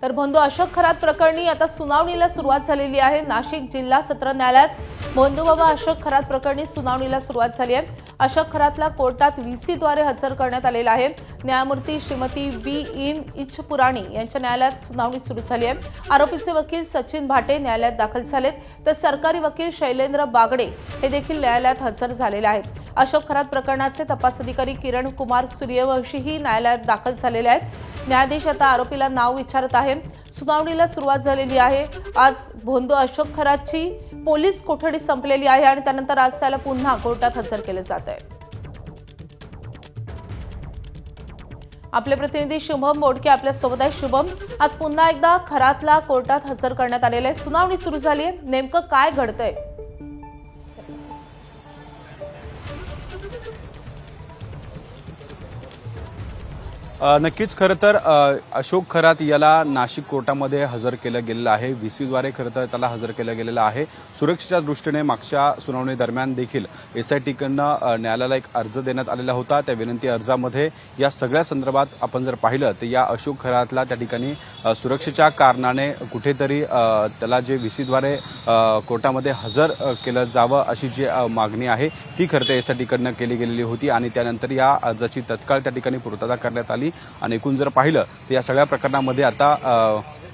तर भोंदू अशोक खरात प्रकरणी आता सुनावणीला सुरुवात झालेली आहे। नाशिक जिल्हा सत्र न्यायालयात भोंदूबाबा अशोक खरात प्रकरणी सुनावणीला सुरुवात झाली आहे। अशोक खरातला कोर्टात व्हीसी द्वारे हजर करण्यात आलेला आहे। न्यायमूर्ती श्रीमती बी इन इचपुराणी यांच्या न्यायालयात सुनावणी सुरू झाली आहे। आरोपीचे वकील सचिन भाटे न्यायालयात दाखल झालेत, तर सरकारी वकील शैलेंद्र बागडे हे देखील न्यायालयात हजर झालेले आहेत। अशोक खरात प्रकरणाचे तपास अधिकारी किरण कुमार सूर्यवंशीही न्यायालयात दाखल झालेले आहेत। न्यायाधीश आता आरोपीला नाव विचारत आहे। सुनावणीला सुरुवात झालेली आहे। आज भोंदू अशोक खरातची पोलीस कोठडी संपलेली आहे आणि त्यानंतर आज त्याला पुन्हा कोर्टात हजर केले जात आहे। आपले प्रतिनिधी शुभम बोडके आपल्या सोबत आहे। शुभम, आज पुन्हा एकदा खरातला कोर्टात हजर करण्यात आलेले आहे। सुनावणी सुरू झाली आहे, नेमकं काय घडतंय? नक्कीच खरं तर अशोक खरात याला नाशिक कोर्टामध्ये हजर केलं गेलेलं आहे। व्हीसीद्वारे खरं तर त्याला हजर केलं गेलेलं आहे। सुरक्षेच्या दृष्टीने मागच्या सुनावणी दरम्यान देखील एसआयटीकडनं न्यायालयाला एक अर्ज देण्यात आलेला होता। त्या विनंती अर्जामध्ये या सगळ्या संदर्भात आपण जर पाहिलं तर या अशोक खरातला त्या ठिकाणी सुरक्षेच्या कारणाने कुठेतरी त्याला जे व्हीसीद्वारे कोर्टामध्ये हजर केलं जावं अशी जी मागणी आहे ती खरं तर एसआयटीकडनं केली गेलेली होती आणि त्यानंतर या अर्जाची तत्काळ त्या ठिकाणी पूर्तता करण्यात आली। आणि एकूण जर पाहिलं तर या सगळ्या प्रकरणामध्ये आता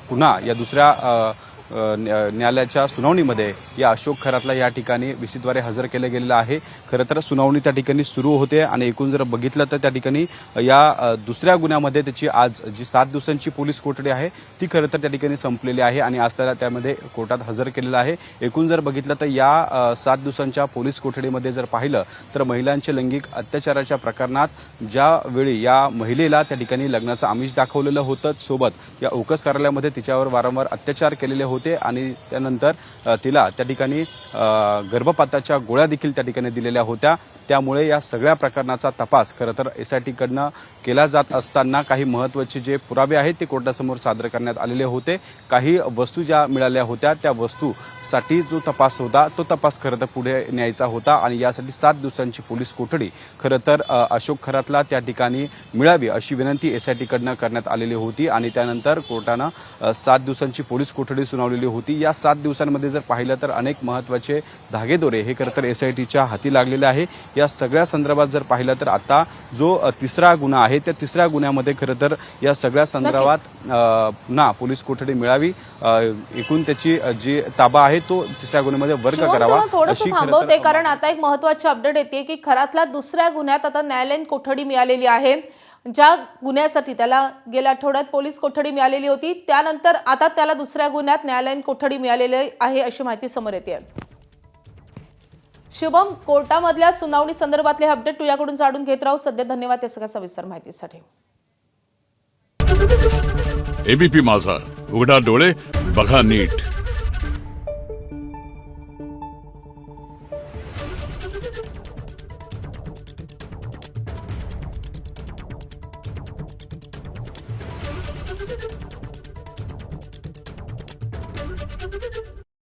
पुन्हा या दुसऱ्या न्यायालयाच्या सुनावणीमध्ये या अशोक खरातला या ठिकाणी व्हीसीद्वारे हजर केलं गेलेलं आहे। खरं तर सुनावणी त्या ठिकाणी सुरू होते आणि एकूण जर बघितलं तर त्या ठिकाणी या दुसऱ्या गुन्ह्यामध्ये त्याची आज जी 7 दिवसांची पोलीस कोठडी आहे ती खरं तर त्या ठिकाणी संपलेली आहे आणि आज त्याला त्यामध्ये कोर्टात हजर केलेलं आहे। एकूण जर बघितलं तर या 7 दिवसांच्या पोलीस कोठडीमध्ये जर पाहिलं तर महिलांच्या लैंगिक अत्याचाराच्या प्रकरणात ज्यावेळी या महिलेला त्या ठिकाणी लग्नाचं आमिष दाखवलेलं होतं, सोबत या ओकस कार्यालयामध्ये तिच्यावर वारंवार अत्याचार केलेले होते आणि त्यानंतर तिला त्या ठिकाणी गर्भपाताच्या गोळ्या देखील त्या ठिकाणी दिलेल्या होत्या। त्यामुळे या सगळ्या प्रकरणाचा तपास खरं तर एसआयटीकडनं केला जात असताना काही महत्त्वाचे जे पुरावे आहेत ते कोर्टासमोर सादर करण्यात आलेले होते। काही वस्तू ज्या मिळाल्या होत्या त्या वस्तूसाठी जो तपास होता तो तपास खरं तर पुढे न्यायचा होता आणि यासाठी 7 दिवसांची पोलीस कोठडी खरं तर अशोक खरातला त्या ठिकाणी मिळावी अशी विनंती एसआयटीकडनं करण्यात आलेली होती आणि त्यानंतर कोर्टानं 7 दिवसांची पोलीस कोठडी सुनावलेली होती। या 7 दिवसांमध्ये जर पाहिलं तर अनेक महत्त्वाचे धागेदोरे हे खरं तर एसआयटीच्या हाती लागलेले आहे। या सगळ्या संदर्भात जर पाहिलं तर आता जो तिसरा गुन्हा आहे त्या तिसऱ्या गुन्ह्यामध्ये खरं तर या सगळ्या संदर्भात पुन्हा पोलीस कोठडी मिळावी, एकूण त्याची जी ताबा आहे तो तिसऱ्या गुन्ह्यामध्ये वर्ग करावा अशी थांबवते, कारण आता एक महत्त्वाची अपडेट येते की खरातला दुसऱ्या गुन्ह्यात आता न्यायालयीन कोठडी मिळालेली आहे। ज्या गुन्ह्यासाठी त्याला गेल्या आठवड्यात पोलीस कोठडी मिळालेली होती त्यानंतर आता त्याला दुसऱ्या गुन्ह्यात न्यायालयीन कोठडी मिळालेली आहे अशी माहिती समोर येते। शुभम, कोर्टामधल्या सुनावणी संदर्भातले अपडेट तुझ्याकडून जाणून घेत राहू। सध्या धन्यवाद या सगळ्या सविस्तर माहितीसाठी। एबीपी माझा, उघडा डोळे बघा नीट।